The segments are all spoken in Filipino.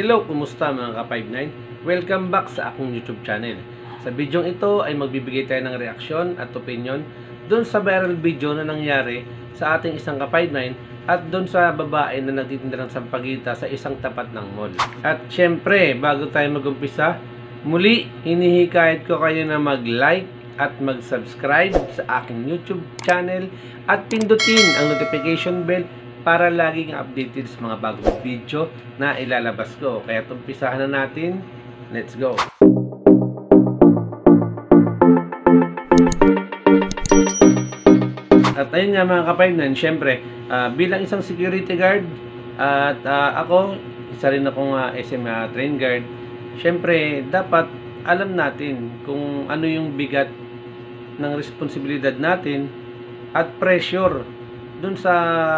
Hello, kumusta mga ka-59? Welcome back sa akong YouTube channel. Sa video ito ay magbibigay tayo ng reaksyon at opinion doon sa viral video na nangyari sa ating isang ka-59 at doon sa babae na nagtitinda ng sampagita sa isang tapat ng mall. At syempre, bago tayo mag-umpisa, muli hinihikayat ko kayo na mag-like at mag-subscribe sa aking YouTube channel at pindutin ang notification bell para laging updated sa mga bagong video na ilalabas ko. Kaya umpisahan na natin. Let's go! At ayun nga mga kapaynan, syempre, bilang isang security guard at ako, isa rin akong SM train guard, syempre, dapat alam natin kung ano yung bigat ng responsibilidad natin at pressure dun sa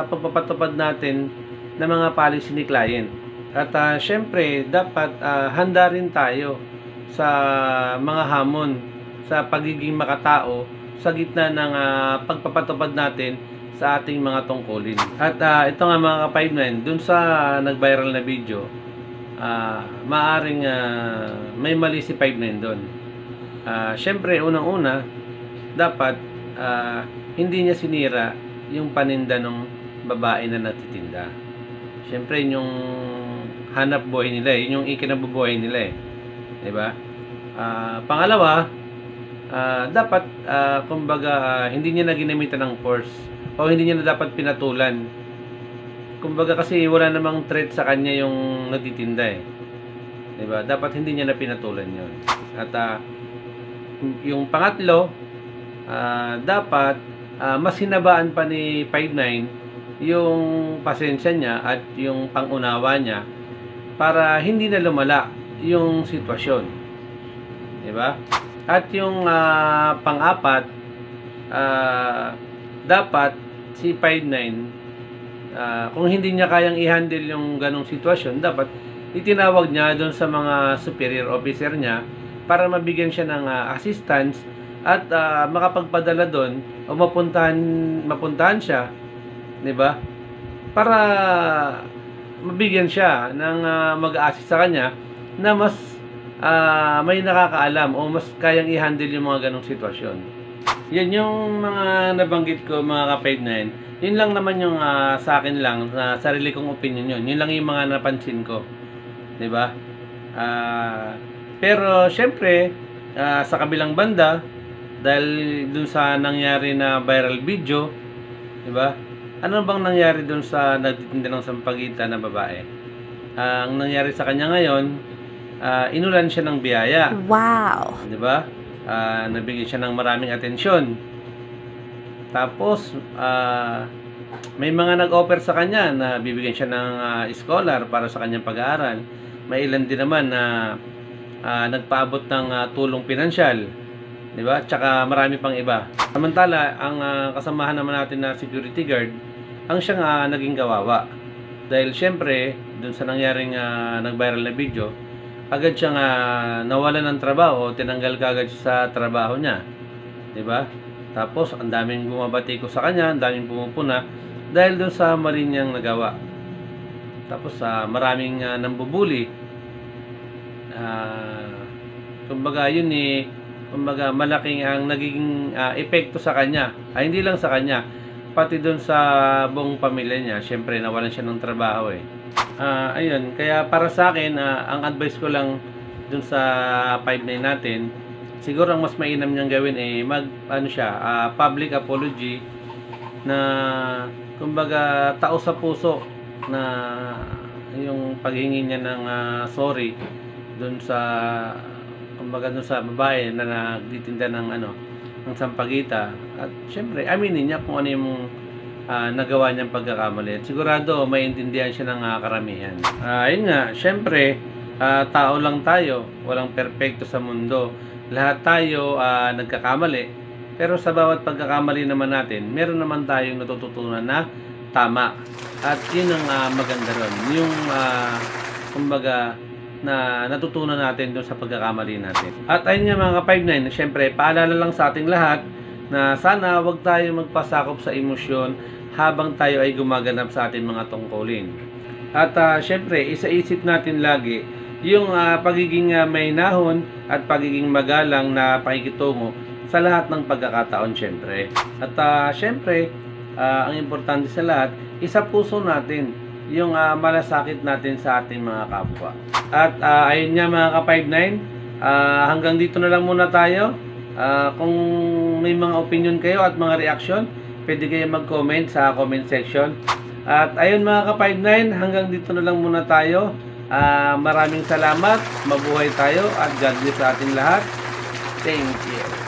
pagpapatupad natin ng mga policy ni client. At syempre, dapat handa rin tayo sa mga hamon sa pagiging makatao sa gitna ng pagpapatupad natin sa ating mga tungkulin. At ito nga mga ka-59, dun sa nag-viral na video, maaring may mali si 59 dun. Syempre, unang-una, dapat hindi niya sinira yung paninda ng babae na nagtitinda. Siyempre, yung hanap buhay nila, yun yung ikinabubuhay nila eh. Diba? Pangalawa, dapat, kumbaga, hindi niya na ginamitan ng force o hindi niya na dapat pinatulan. Kumbaga kasi wala namang threat sa kanya yung nagtitinda eh. Diba? Dapat hindi niya na pinatulan yun. At yung pangatlo, dapat mas hinabaan pa ni 59 yung pasensya niya at yung pangunawa niya para hindi na lumala yung sitwasyon. Diba? At yung pang-apat, dapat si 59, kung hindi niya kayang i-handle yung ganong sitwasyon, dapat itinawag niya doon sa mga superior officer niya para mabigyan siya ng assistance at makapagpadala doon o mapuntahan siya, 'di ba? Para mabigyan siya ng mag-a-assist sa kanya na mas may nakakaalam o mas kayang i-handle yung mga ganong sitwasyon. Yan yung mga nabanggit ko mga ka-59. Yun lang naman yung sa akin lang, sa sarili kong opinion yun. Yun lang yung mga napansin ko. 'Di ba? Pero syempre, sa kabilang banda, dahil dun sa nangyari na viral video, di ba? Ano bang nangyari dun sa nagtitinda ng sampagita na babae? Ang nangyari sa kanya ngayon, inulan siya ng biyaya. Wow! Di ba? Nabigyan siya ng maraming atensyon. Tapos, may mga nag-offer sa kanya na bibigyan siya ng scholar para sa kanyang pag-aaral. May ilan din naman na nagpaabot ng tulong pinansyal. Diba? Tsaka marami pang iba. Samantala, ang kasamahan naman natin na security guard, ang siyang naging kawawa. Dahil syempre, dun sa nangyaring nag-viral na video, agad siyang nawalan ng trabaho, tinanggal ka agad sa trabaho niya. Diba? Tapos, ang daming bumabati ko sa kanya, ang daming pumupuna, dahil dun sa mali niyang nagawa. Tapos, maraming nambubuli. Kumbaga, yun kumbaga malaking ang naging epekto sa kanya. Hindi lang sa kanya, pati doon sa buong pamilya niya. Syempre nawalan siya ng trabaho eh. Ayun, kaya para sa akin, ang advice ko lang doon sa 59 natin, siguro ang mas mainam niyang gawin eh public apology na kumbaga tao sa puso na yung paghingi niya ng sorry doon sa kumbaga dun sa babae na nagtitinda ng ng sampagita. At syempre, aminin niya kung ano yung nagawa niyang pagkakamali. At sigurado, maintindihan siya ng karamihan. Ayun nga, syempre, tao lang tayo. Walang perpekto sa mundo. Lahat tayo nagkakamali. Pero sa bawat pagkakamali naman natin, meron naman tayong natututunan na tama. At yun ang maganda ron. Yung, kumbaga, na natutunan natin doon sa pagkakamali natin. At ayun nga mga ka-59, syempre, paalala lang sa ating lahat na sana wag tayo magpasakop sa emosyon habang tayo ay gumaganap sa ating mga tungkulin. At syempre, isa-isip natin lagi yung pagiging mahinahon at pagiging magalang na pakikitungo sa lahat ng pagkakataon syempre. At syempre, ang importante sa lahat, isa puso natin yung malasakit natin sa ating mga kapwa. At ayun nga mga ka-59, hanggang dito na lang muna tayo. Kung may mga opinion kayo at mga reaction, pwede kayo mag-comment sa comment section. At ayun mga ka-59, hanggang dito na lang muna tayo. Maraming salamat, mabuhay tayo at God bless sa ating lahat. Thank you.